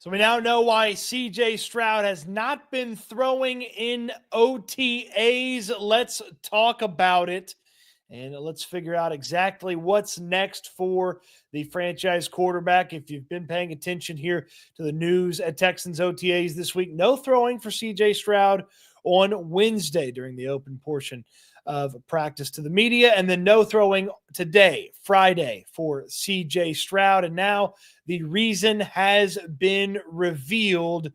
So we now know why CJ Stroud has not been throwing in OTAs. Let's talk about it. And let's figure out exactly what's next for the franchise quarterback. If you've been paying attention here to the news at Texans OTAs this week, no throwing for CJ Stroud on Wednesday during the open portion of practice to the media, and then no throwing today, Friday, for CJ Stroud. And now the reason has been revealed.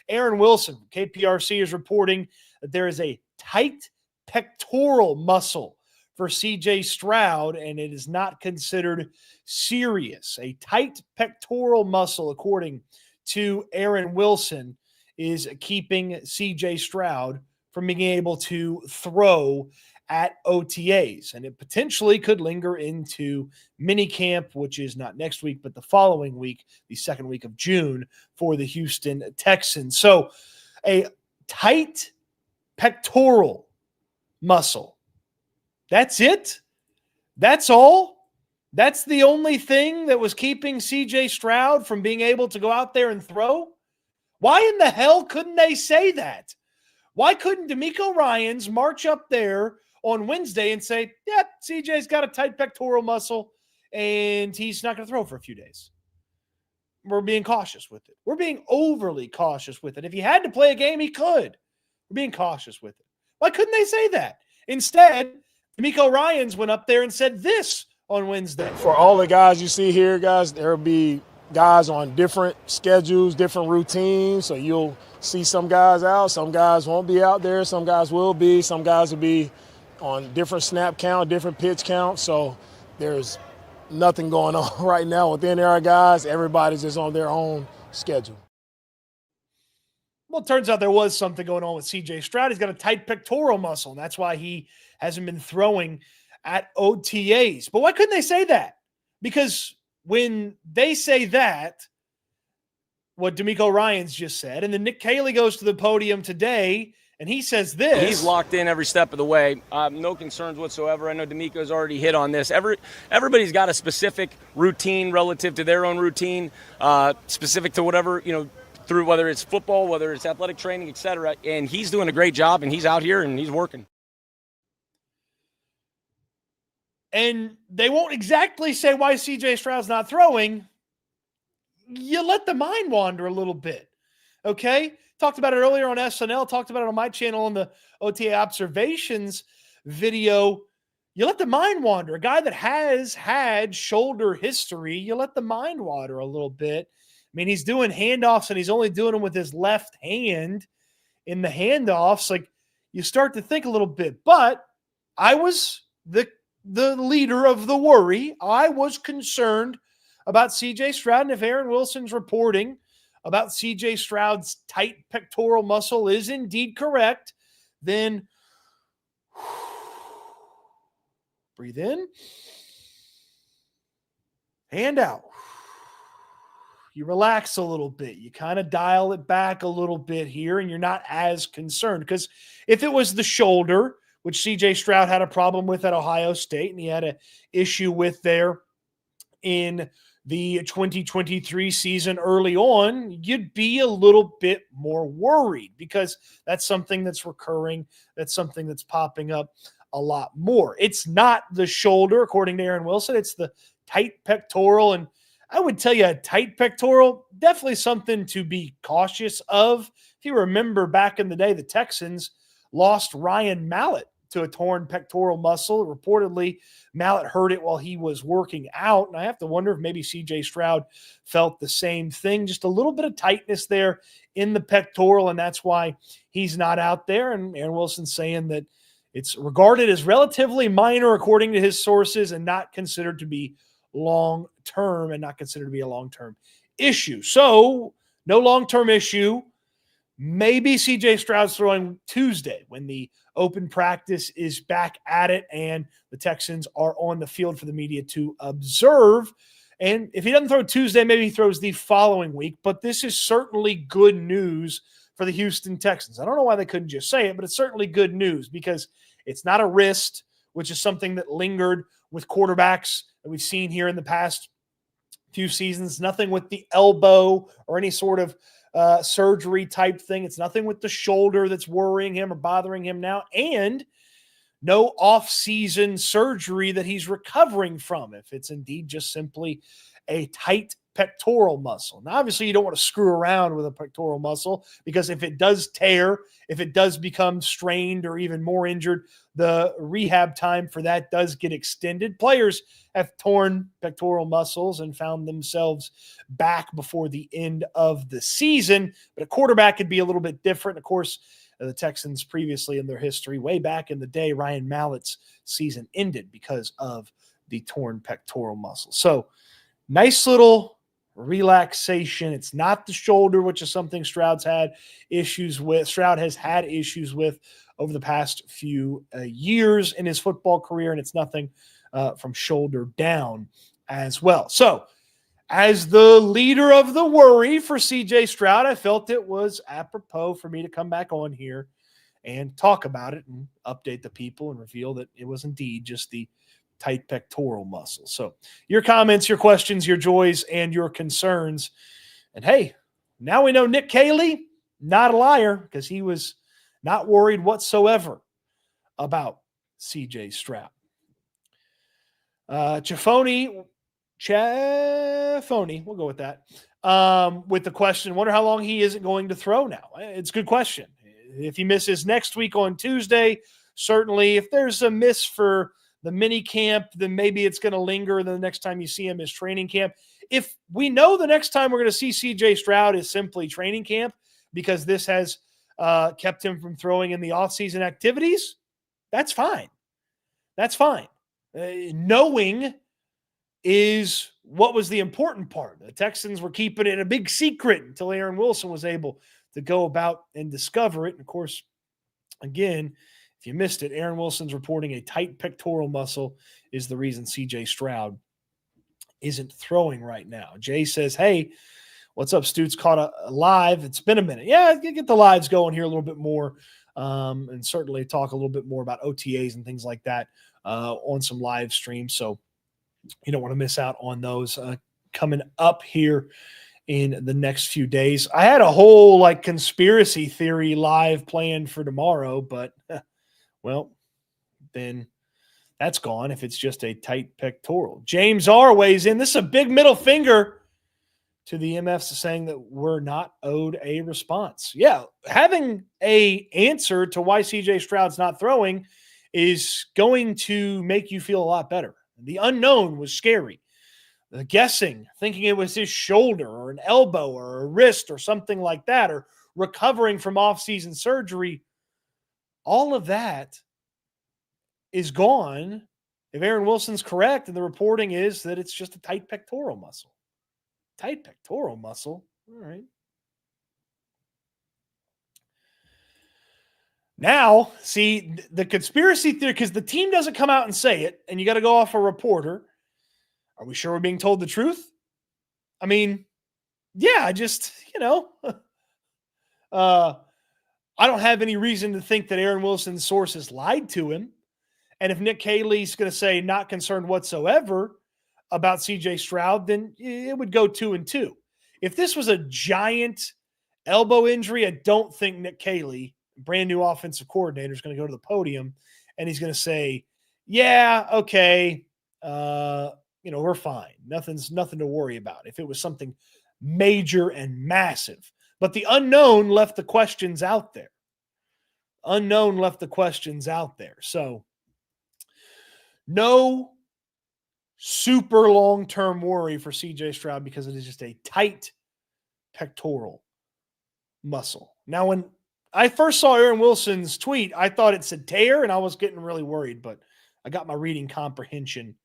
Aaron Wilson, KPRC, is reporting that there is a tight pectoral muscle for CJ Stroud, and it is not considered serious. A tight pectoral muscle, according to Aaron Wilson, is keeping CJ Stroud from being able to throw at OTAs, and it potentially could linger into minicamp, which is not next week, but the following week, the second week of June, for the Houston Texans. So a tight pectoral muscle. That's it? That's all? That's the only thing that was keeping CJ Stroud from being able to go out there and throw? Why in the hell couldn't they say that? Why couldn't DeMeco Ryans march up there on Wednesday and say, yeah, CJ's got a tight pectoral muscle and he's not going to throw for a few days? We're being cautious with it. We're being overly cautious with it. If he had to play a game, he could. We're being cautious with it. Why couldn't they say that? Instead, DeMeco Ryans went up there and said this on Wednesday. For all the guys you see here, guys, there will be guys on different schedules, different routines. So you'll see some guys out, some guys won't be out there, some guys will be, some guys will be on different snap count, different pitch count. So there's nothing going on right now within our guys. Everybody's just on their own schedule. Well, it turns out there was something going on with CJ Stroud. He's got a tight pectoral muscle, and that's why he hasn't been throwing at OTAs. But why couldn't they say that? Because when they say that, what DeMeco Ryans just said, and then Nick Caley goes to the podium today and he says this. He's locked in every step of the way. No concerns whatsoever. I know DeMeco's already hit on this. Everybody's got a specific routine relative to their own routine, specific to whatever, through whether it's football, whether it's athletic training, et cetera. And he's doing a great job, and he's out here and he's working. And they won't exactly say why CJ Stroud's not throwing. You let the mind wander a little bit, okay? Talked about it earlier on SNL, talked about it on my channel on the OTA Observations video. You let the mind wander. A guy that has had shoulder history, you let the mind wander a little bit. I mean, he's doing handoffs, and he's only doing them with his left hand in the handoffs. Like, you start to think a little bit. But I was the leader of the worry. I was concerned about CJ Stroud, and if Aaron Wilson's reporting about CJ Stroud's tight pectoral muscle is indeed correct, then breathe in, hand out. You relax a little bit. You kind of dial it back a little bit here, and you're not as concerned. Because if it was the shoulder, which CJ Stroud had a problem with at Ohio State, and he had an issue with there in the 2023 season early on, you'd be a little bit more worried because that's something that's recurring. That's something that's popping up a lot more. It's not the shoulder, according to Aaron Wilson. It's the tight pectoral. And I would tell you a tight pectoral, definitely something to be cautious of. If you remember back in the day, the Texans lost Ryan Mallett to a torn pectoral muscle. Reportedly, Mallett hurt it while he was working out. And I have to wonder if maybe CJ Stroud felt the same thing. Just a little bit of tightness there in the pectoral, and that's why he's not out there. And Aaron Wilson's saying that it's regarded as relatively minor according to his sources and not considered to be long-term and not considered to be a long-term issue. So no long-term issue. Maybe CJ Stroud's throwing Tuesday when the open practice is back at it and the Texans are on the field for the media to observe. And if he doesn't throw Tuesday, maybe he throws the following week. But this is certainly good news for the Houston Texans. I don't know why they couldn't just say it, but it's certainly good news because it's not a wrist, which is something that lingered with quarterbacks that we've seen here in the past few seasons. Nothing with the elbow or any sort of surgery type thing. It's nothing with the shoulder that's worrying him or bothering him now. And no off-season surgery that he's recovering from, if it's indeed just simply a tight pectoral muscle. Now, obviously, you don't want to screw around with a pectoral muscle, because if it does tear, if it does become strained or even more injured, the rehab time for that does get extended. Players have torn pectoral muscles and found themselves back before the end of the season, but a quarterback could be a little bit different. Of course, the Texans previously in their history, way back in the day, Ryan Mallett's season ended because of the torn pectoral muscle. So nice little relaxation. It's not the shoulder, which is something Stroud has had issues with over the past few years in his football career, and it's nothing from shoulder down as well. So as the leader of the worry for CJ Stroud, I felt it was apropos for me to come back on here and talk about it and update the people and reveal that it was indeed just the tight pectoral muscle. So your comments, your questions, your joys, and your concerns. And hey, now we know Nick Caley, not a liar, because he was not worried whatsoever about CJ Stroud. Chafoni, we'll go with that. With the question, wonder how long he isn't going to throw now. It's a good question. If he misses next week on Tuesday, certainly. If there's a miss for the mini camp, then maybe it's going to linger, and the next time you see him is training camp. If we know the next time we're going to see CJ Stroud is simply training camp, because this has kept him from throwing in the offseason activities, that's fine. That's fine. Knowing is what was the important part. The Texans were keeping it a big secret until Aaron Wilson was able to go about and discover it. And of course, again, if you missed it, Aaron Wilson's reporting a tight pectoral muscle is the reason CJ Stroud isn't throwing right now. Jay says, hey, what's up, Stoots? Caught a live. It's been a minute. Yeah, get the lives going here a little bit more, and certainly talk a little bit more about OTAs and things like that on some live streams. So you don't want to miss out on those coming up here in the next few days. I had a whole conspiracy theory live planned for tomorrow, but well, then that's gone if it's just a tight pectoral. James R. weighs in. This is a big middle finger to the MFs saying that we're not owed a response. Yeah, having a answer to why CJ Stroud's not throwing is going to make you feel a lot better. The unknown was scary. The guessing, thinking it was his shoulder or an elbow or a wrist or something like that, or recovering from off-season surgery, all of that is gone if Aaron Wilson's correct and the reporting is that it's just a tight pectoral muscle. Tight pectoral muscle? All right. Now, see, the conspiracy theory, because the team doesn't come out and say it, and you got to go off a reporter. Are we sure we're being told the truth? I mean, yeah, I just, I don't have any reason to think that Aaron Wilson's sources lied to him. And if Nick Caley's going to say not concerned whatsoever about CJ Stroud, then it would go 2-2. If this was a giant elbow injury, I don't think Nick Caley, brand new offensive coordinator, is going to go to the podium and he's going to say, yeah, okay, we're fine. Nothing to worry about. If it was something major and massive. But the unknown left the questions out there. So no super long-term worry for CJ Stroud because it is just a tight pectoral muscle. Now, when I first saw Aaron Wilson's tweet, I thought it said tear, and I was getting really worried, but I got my reading comprehension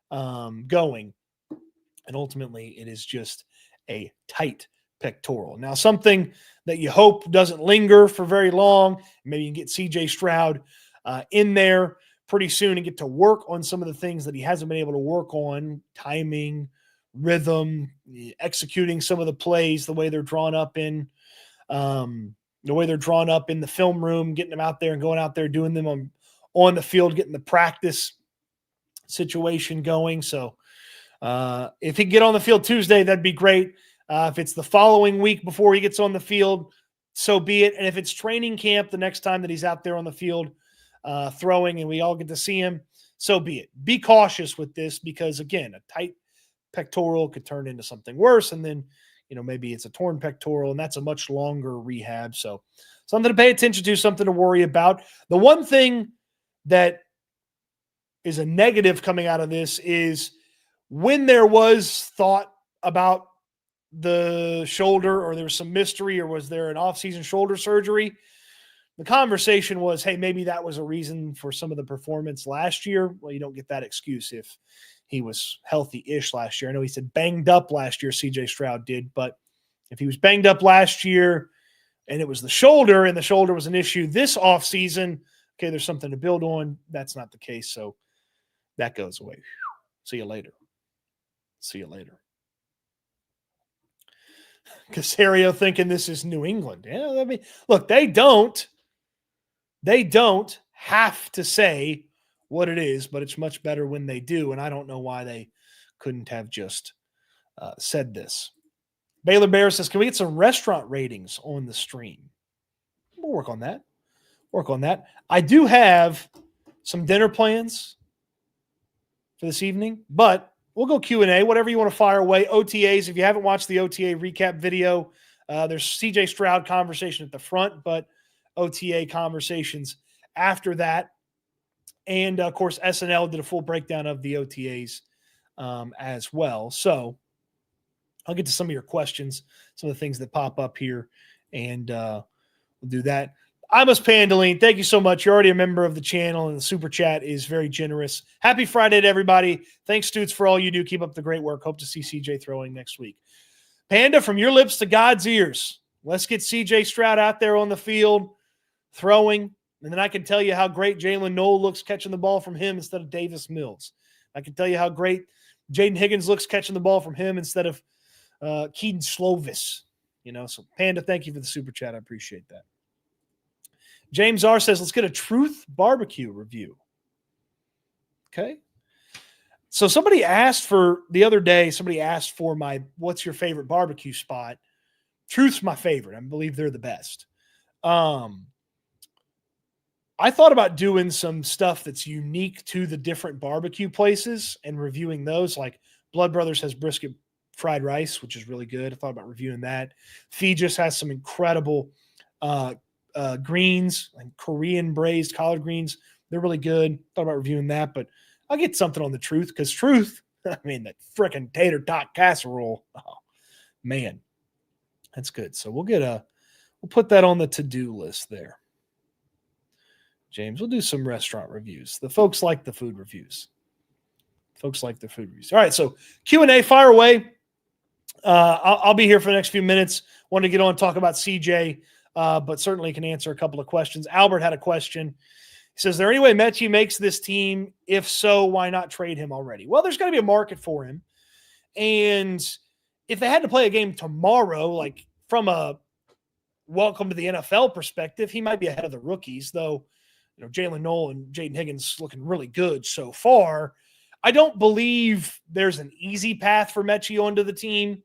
going, and ultimately it is just a tight pectoral. Now, something that you hope doesn't linger for very long, maybe you can get CJ Stroud in there pretty soon and get to work on some of the things that he hasn't been able to work on: timing, rhythm, executing some of the plays the way they're drawn up in the film room, getting them out there and going out there, doing them on the field, getting the practice situation going. So If he can get on the field Tuesday, that'd be great. If it's the following week before he gets on the field, so be it. And if it's training camp the next time that he's out there on the field throwing and we all get to see him, so be it. Be cautious with this because, again, a tight pectoral could turn into something worse. And then, maybe it's a torn pectoral, and that's a much longer rehab. So something to pay attention to, something to worry about. The one thing that is a negative coming out of this is when there was thought about the shoulder or there was some mystery or was there an off-season shoulder surgery, the conversation was, hey, maybe that was a reason for some of the performance last year. Well, you don't get that excuse if he was healthy-ish last year. I know he said banged up last year, CJ Stroud did, but if he was banged up last year and it was the shoulder and the shoulder was an issue this offseason, okay, there's something to build on. That's not the case, so that goes away. See you later. Casario thinking this is New England. Yeah, I mean, look, they don't have to say what it is, but it's much better when they do, and I don't know why they couldn't have just said this. Baylor Bear says, can we get some restaurant ratings on the stream? We'll work on that. I do have some dinner plans for this evening, but we'll go Q&A, whatever you want to fire away. OTAs, if you haven't watched the OTA recap video, there's CJ Stroud conversation at the front, but OTA conversations after that. And, of course, SNL did a full breakdown of the OTAs as well. So I'll get to some of your questions, some of the things that pop up here, and we'll do that. I must Pandaline, thank you so much. You're already a member of the channel, and the super chat is very generous. Happy Friday to everybody. Thanks, Stoots, for all you do. Keep up the great work. Hope to see CJ throwing next week. Panda, from your lips to God's ears. Let's get CJ Stroud out there on the field throwing, and then I can tell you how great Jalen Noel looks catching the ball from him instead of Davis Mills. I can tell you how great Jaden Higgins looks catching the ball from him instead of Keaton Slovis. So Panda, thank you for the super chat. I appreciate that. James R. says, let's get a Truth Barbecue review. Okay. So somebody asked for what's your favorite barbecue spot? Truth's my favorite. I believe they're the best. I thought about doing some stuff that's unique to the different barbecue places and reviewing those. Like Blood Brothers has brisket fried rice, which is really good. I thought about reviewing that. Fijis has some incredible greens, like Korean braised collard greens. They're really good. Thought about reviewing that, but I'll get something on the Truth because Truth, that frickin' tater tot casserole. Oh, man, that's good. So we'll put that on the to-do list there. James, we'll do some restaurant reviews. The folks like the food reviews. All right, so Q&A, fire away. I'll be here for the next few minutes. Want to get on and talk about CJ, but certainly can answer a couple of questions. Albert had a question. He says, is there any way Mechie makes this team? If so, why not trade him already? Well, there's got to be a market for him. And if they had to play a game tomorrow, like from a welcome to the NFL perspective, he might be ahead of the rookies, though. Jalen Noel and Jaden Higgins looking really good so far. I don't believe there's an easy path for Mechie onto the team.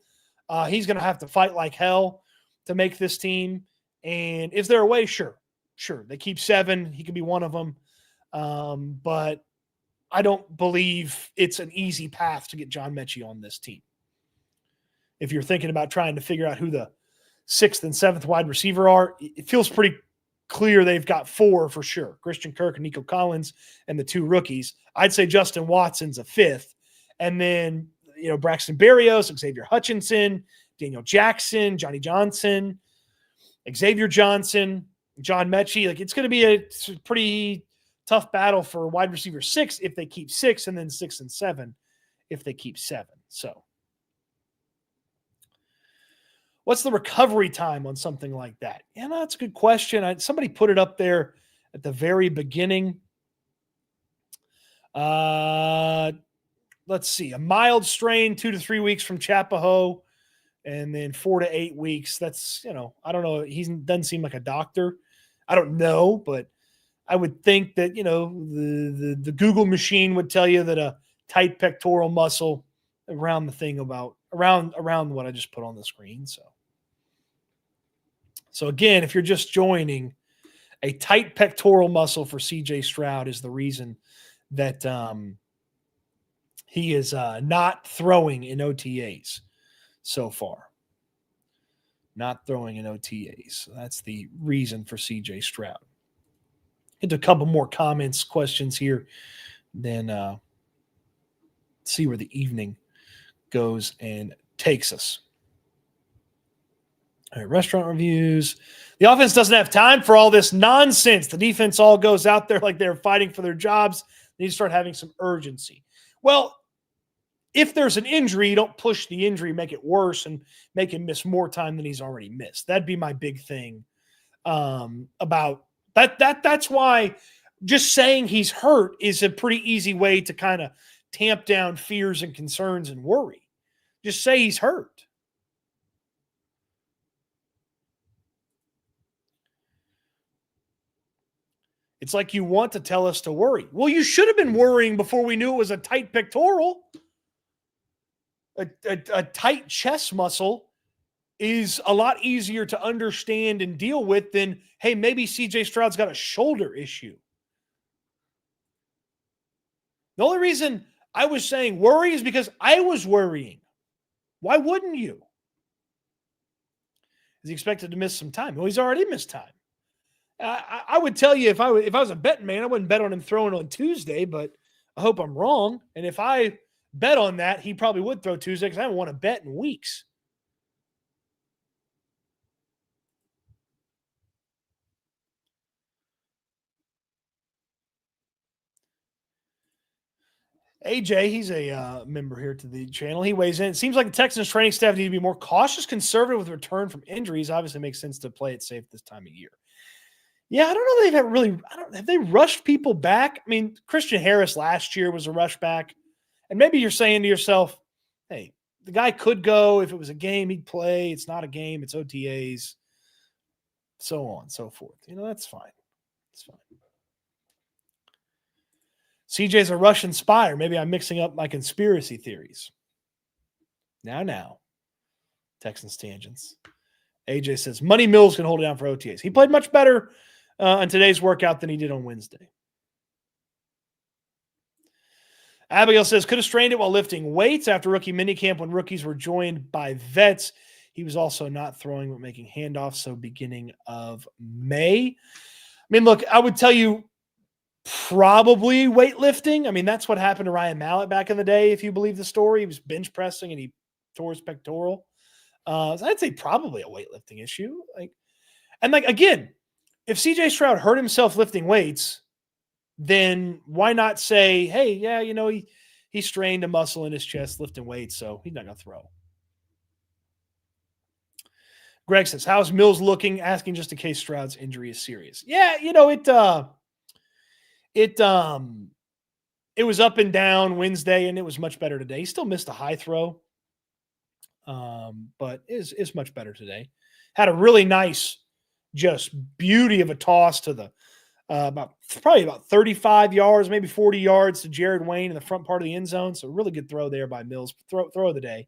He's going to have to fight like hell to make this team. And is there a way? Sure. They keep 7. He could be one of them. But I don't believe it's an easy path to get John Mechie on this team. If you're thinking about trying to figure out who the 6th and 7th wide receiver are, it feels pretty clear they've got 4 for sure. Christian Kirk and Nico Collins and the 2 rookies. I'd say Justin Watson's a 5th. And then, Braxton Berrios, Xavier Hutchinson, Daniel Jackson, Johnny Johnson, Xavier Johnson, John Mechie. It's going to be a pretty tough battle for wide receiver 6 if they keep 6, and then 6 and 7 if they keep 7. So what's the recovery time on something like that? Yeah, no, that's a good question. Somebody put it up there at the very beginning. Let's see. A mild strain, 2 to 3 weeks from Chapaho, and then 4 to 8 weeks. That's, I don't know. He doesn't seem like a doctor. I don't know, but I would think that, the Google machine would tell you that a tight pectoral muscle around the thing about around what I just put on the screen. So again, if you're just joining, a tight pectoral muscle for CJ Stroud is the reason that he is not throwing in OTAs so far. Not throwing in OTAs. So that's the reason for CJ Stroud. Get to a couple more comments, questions here, then see where the evening goes and takes us. All right, restaurant reviews. The offense doesn't have time for all this nonsense. The defense all goes out there like they're fighting for their jobs. They need to start having some urgency. Well, if there's an injury, you don't push the injury, make it worse, and make him miss more time than he's already missed. That'd be my big thing about that. That's why just saying he's hurt is a pretty easy way to kind of tamp down fears and concerns and worry. Just say he's hurt. It's like you want to tell us to worry. Well, you should have been worrying before we knew it was a tight pectoral. A tight chest muscle is a lot easier to understand and deal with than, hey, maybe CJ Stroud's got a shoulder issue. The only reason I was saying worry is because I was worrying. Why wouldn't you? Is he expected to miss some time? Well, he's already missed time. I would tell you if I was a betting man, I wouldn't bet on him throwing on Tuesday, but I hope I'm wrong. And if I bet on that, he probably would throw Tuesday because I haven't won a bet in weeks. AJ, he's a member here to the channel. He weighs in. It seems like the Texans training staff need to be more cautious, conservative with return from injuries. Obviously, makes sense to play it safe this time of year. Yeah, I don't know. Have they rushed people back? I mean, Christian Harris last year was a rush back. And maybe you're saying to yourself, hey, the guy could go. If it was a game, he'd play. It's not a game. It's OTAs. So on and so forth. That's fine. It's fine. CJ's a Russian spy. Or maybe I'm mixing up my conspiracy theories. Now. Texans tangents. AJ says, Money Mills can hold it down for OTAs. He played much better on today's workout than he did on Wednesday. Abigail says, could have strained it while lifting weights after rookie minicamp when rookies were joined by vets. He was also not throwing but making handoffs, so beginning of May. I mean, look, I would tell you probably weightlifting. I mean, that's what happened to Ryan Mallett back in the day, if you believe the story. He was bench pressing and he tore his pectoral. So I'd say probably a weightlifting issue. Again, if CJ Stroud hurt himself lifting weights, then why not say, hey, yeah, he strained a muscle in his chest lifting weights, so he's not going to throw. Greg says, how's Mills looking? Asking just in case Stroud's injury is serious. Yeah, it was up and down Wednesday, and it was much better today. He still missed a high throw. But is much better today. Had a really nice, just beauty of a toss to the probably about 35 yards, maybe 40 yards to Jared Wayne in the front part of the end zone. So really good throw there by Mills. Throw of the day.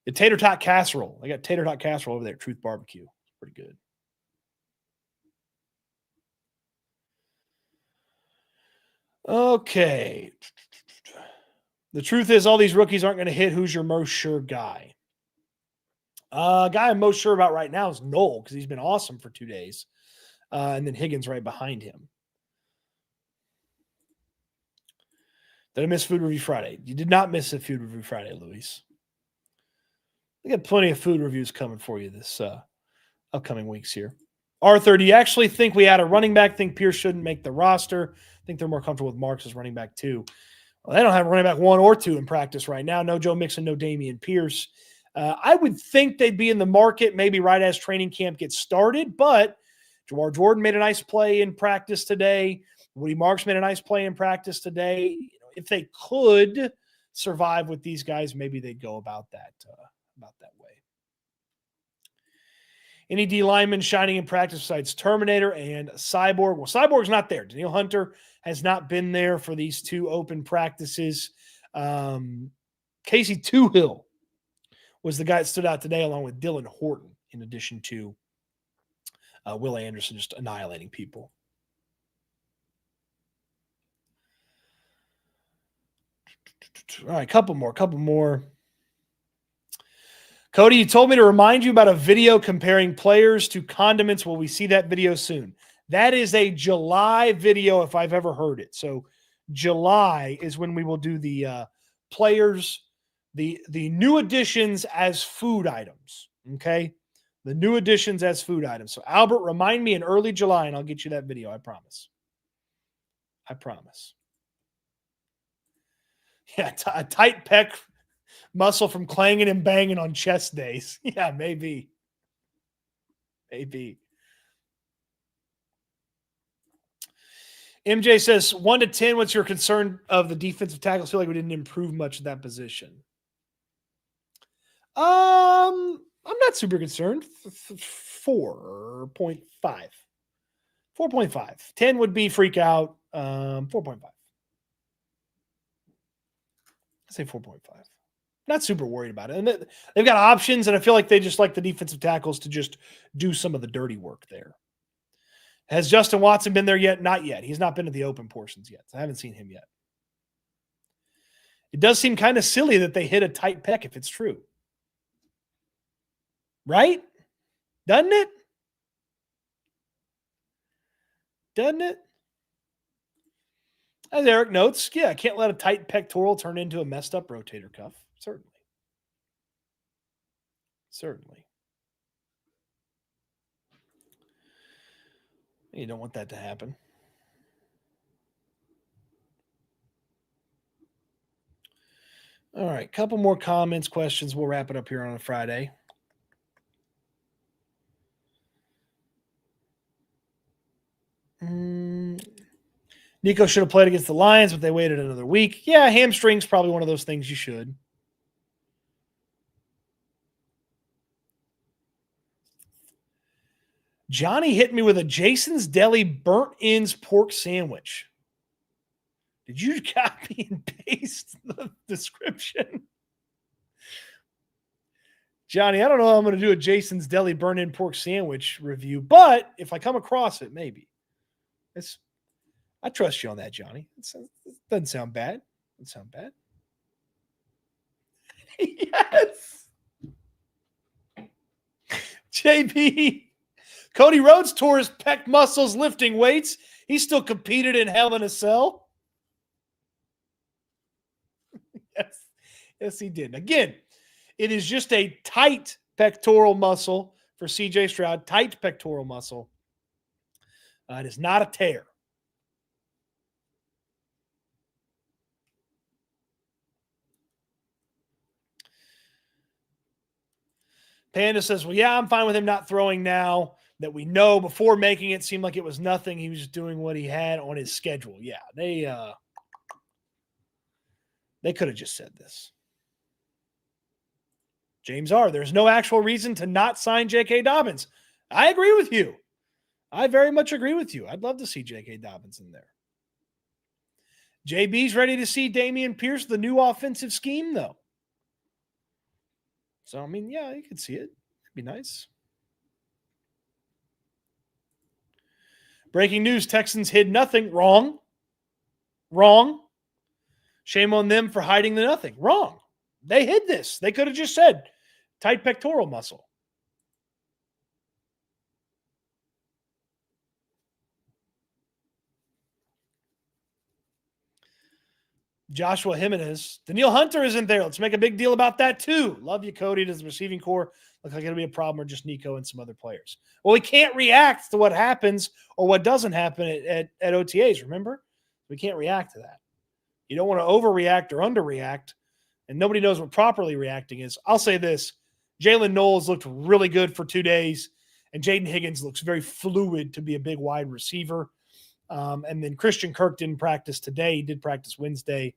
The tater tot casserole. I got tater tot casserole over there at Truth Barbecue. It's pretty good. Okay. The truth is all these rookies aren't going to hit. Who's your most sure guy? Guy I'm most sure about right now is Noel because he's been awesome for 2 days. And then Higgins right behind him. Did I miss Food Review Friday? You did not miss a Food Review Friday, Luis. We got plenty of food reviews coming for you this upcoming weeks here. Arthur, do you actually think we had a running back? Think Pierce shouldn't make the roster? Think they're more comfortable with Marks as running back 2. Well, they don't have running back 1 or 2 in practice right now. No Joe Mixon, no Damian Pierce. I would think they'd be in the market maybe right as training camp gets started, but Jawar Jordan made a nice play in practice today. Woody Marks made a nice play in practice today. If they could survive with these guys, maybe they'd go about that way. Any D lineman shining in practice besides Terminator and Cyborg? Well, Cyborg's not there. Daniil Hunter has not been there for these 2 open practices. Casey Toohill was the guy that stood out today, along with Dylan Horton, in addition to Will Anderson just annihilating people. All right, couple more. Cody, you told me to remind you about a video comparing players to condiments. Will we see that video soon? That is a July video if I've ever heard it. So July is when we will do the players, the new additions as food items. Okay? The new additions as food items. So Albert, remind me in early July and I'll get you that video. I promise. Yeah, a tight pec muscle from clanging and banging on chest days. Yeah, maybe. MJ says 1 to 10. What's your concern of the defensive tackles? I feel like we didn't improve much at that position. I'm not super concerned. 4.5. 4.5. 10 would be freak out. 4.5. I say 4.5. Not super worried about it. And they've got options, and I feel like they just like the defensive tackles to just do some of the dirty work there. Has Justin Watson been there yet? Not yet. He's not been to the open portions yet. I haven't seen him yet. It does seem kind of silly that they hit a tight pec if it's true. Right? Doesn't it? As Eric notes, yeah, I can't let a tight pectoral turn into a messed up rotator cuff. Certainly. You don't want that to happen. All right, couple more comments, questions. We'll wrap it up here on a Friday. Nico should have played against the Lions, but they waited another week. Yeah, hamstring's probably one of those things you should. Johnny hit me with a Jason's Deli burnt ends pork sandwich. Did you copy and paste the description? Johnny, I don't know how I'm going to do a Jason's Deli burnt in pork sandwich review, but if I come across it, maybe. I trust you on that, Johnny. It doesn't sound bad. Yes. JB. Cody Rhodes tore his pec muscles lifting weights. He still competed in Hell in a Cell. Yes, he did. Again, it is just a tight pectoral muscle for CJ Stroud. Tight pectoral muscle. It is not a tear. Panda says, well, yeah, I'm fine with him not throwing now that we know. Before making it seemed like it was nothing. He was just doing what he had on his schedule. Yeah, they could have just said this. James R., there's no actual reason to not sign J.K. Dobbins. I agree with you. I very much agree with you. I'd love to see J.K. Dobbins in there. JB's ready to see Damian Pierce, the new offensive scheme, though. So, I mean, yeah, you could see it. It'd be nice. Breaking news, Texans hid nothing. Wrong. Shame on them for hiding the nothing. Wrong. They hid this. They could have just said tight pectoral muscle. Joshua Jimenez. Daniil Hunter isn't there. Let's make a big deal about that too. Love you, Cody. Does the receiving core look like it'll be a problem, or just Nico and some other players? Well, we can't react to what happens or what doesn't happen at OTAs, remember? We can't react to that. You don't want to overreact or underreact, and nobody knows what properly reacting is. I'll say this. Jalen Knowles looked really good for 2 days, and Jaden Higgins looks very fluid to be a big wide receiver. And then Christian Kirk didn't practice today. He did practice Wednesday.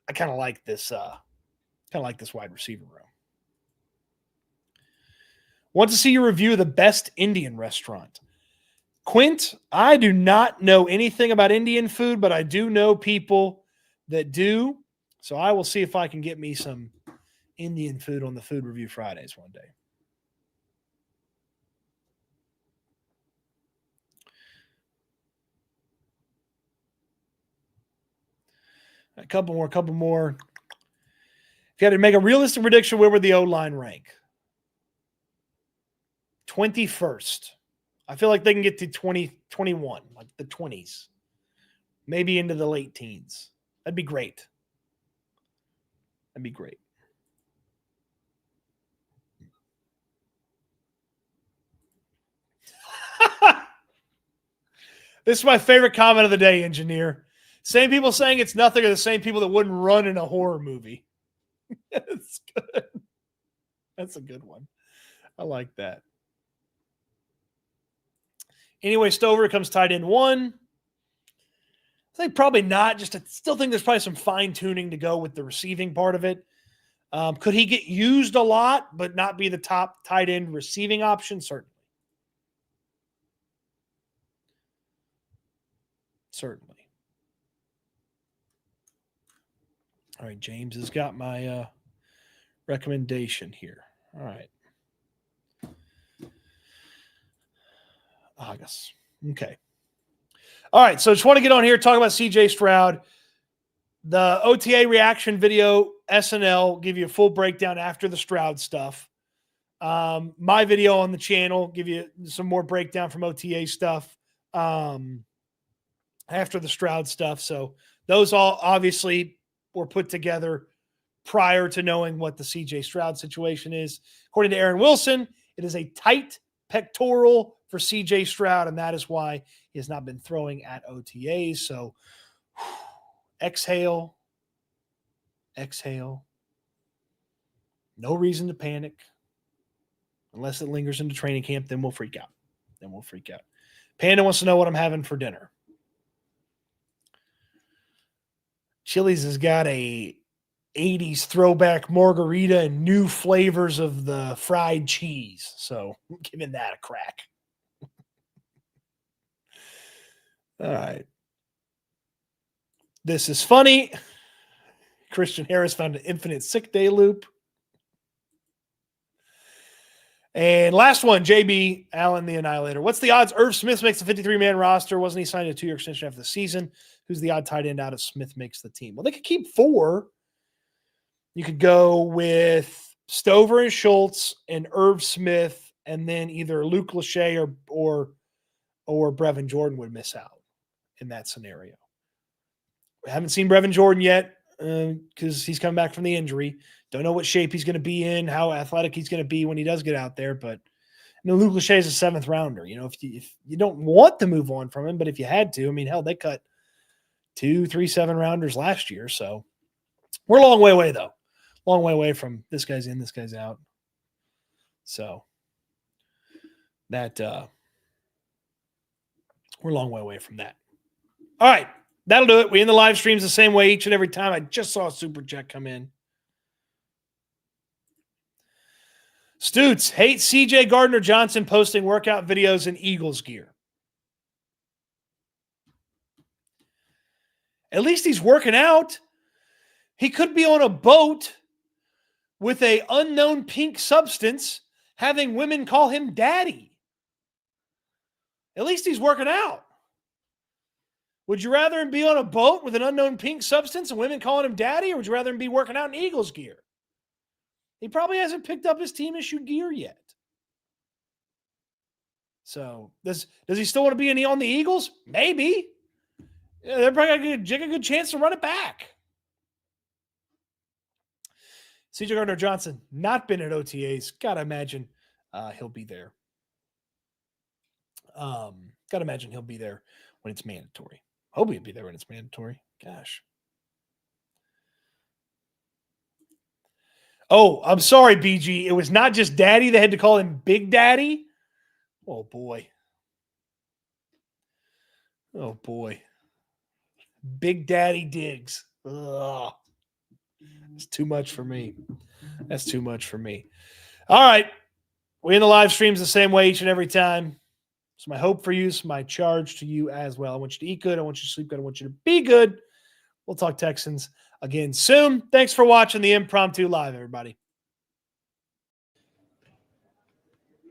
I kind of like this wide receiver room. Want to see your review of the best Indian restaurant. Quint, I do not know anything about Indian food, but I do know people that do. So I will see if I can get me some Indian food on the Food Review Fridays one day. A couple more. If you had to make a realistic prediction, where would the O-line rank? 21st. I feel like they can get to 21, like the 20s. Maybe into the late teens. That'd be great. That'd be great. This is my favorite comment of the day, engineer. Same people saying it's nothing are the same people that wouldn't run in a horror movie. That's good. That's a good one. I like that. Anyway, Stover comes tight end 1. I think probably not. I still think there's probably some fine-tuning to go with the receiving part of it. Could he get used a lot but not be the top tight end receiving option? Certainly. Certainly. All right, James has got my recommendation here. All right. August. Okay. All right, so just want to get on here, talk about CJ Stroud. The OTA reaction video, SNL, give you a full breakdown after the Stroud stuff. My video on the channel, give you some more breakdown from OTA stuff after the Stroud stuff. So those all obviously were put together prior to knowing what the CJ Stroud situation is. According to Aaron Wilson, it is a tight pectoral for CJ Stroud, and that is why he has not been throwing at OTAs. So exhale. No reason to panic. Unless it lingers into training camp, then we'll freak out. Panda wants to know what I'm having for dinner. Chili's has got a 80s throwback margarita and new flavors of the fried cheese. So I'm giving that a crack. All right. This is funny. Christian Harris found an infinite sick day loop. And last one, JB Allen, the Annihilator. What's the odds Irv Smith makes the 53-man roster? Wasn't he signed a 2-year extension after the season? Who's the odd tight end out of Smith makes the team? Well, they could keep 4. You could go with Stover and Schultz and Irv Smith, and then either Luke Lachey or Brevin Jordan would miss out in that scenario. We haven't seen Brevin Jordan yet because he's coming back from the injury. Don't know what shape he's going to be in, how athletic he's going to be when he does get out there. But Luke Lachey is a 7th rounder. If you don't want to move on from him, but if you had to, hell, they cut 2, 3 7-rounders last year. So we're a long way away, though. Long way away from this guy's in, this guy's out. So that we're a long way away from that. All right, that'll do it. We end the live streams the same way each and every time. I just saw a super chat come in. Stoots hates CJ Gardner-Johnson posting workout videos in Eagles gear. At least he's working out. He could be on a boat with an unknown pink substance having women call him daddy. At least he's working out. Would you rather him be on a boat with an unknown pink substance and women calling him daddy, or would you rather him be working out in Eagles gear? He probably hasn't picked up his team-issued gear yet. So does he still want to be on the Eagles? Maybe. Yeah, they're probably got a good chance to run it back. CJ Gardner-Johnson, not been at OTAs. Got to imagine he'll be there. Got to imagine he'll be there when it's mandatory. Hope he'll be there when it's mandatory. Gosh. Oh, I'm sorry, BG. It was not just Daddy. They had to call him Big Daddy. Oh, boy. Oh, boy. Big Daddy Diggs. Ugh. It's too much for me. That's too much for me. All right. We end the live streams the same way each and every time. It's my hope for you. It's my charge to you as well. I want you to eat good. I want you to sleep good. I want you to be good. We'll talk Texans again soon. Thanks for watching the Impromptu Live, everybody.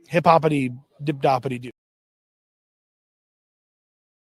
Hip-hoppity, dip-doppity-doo.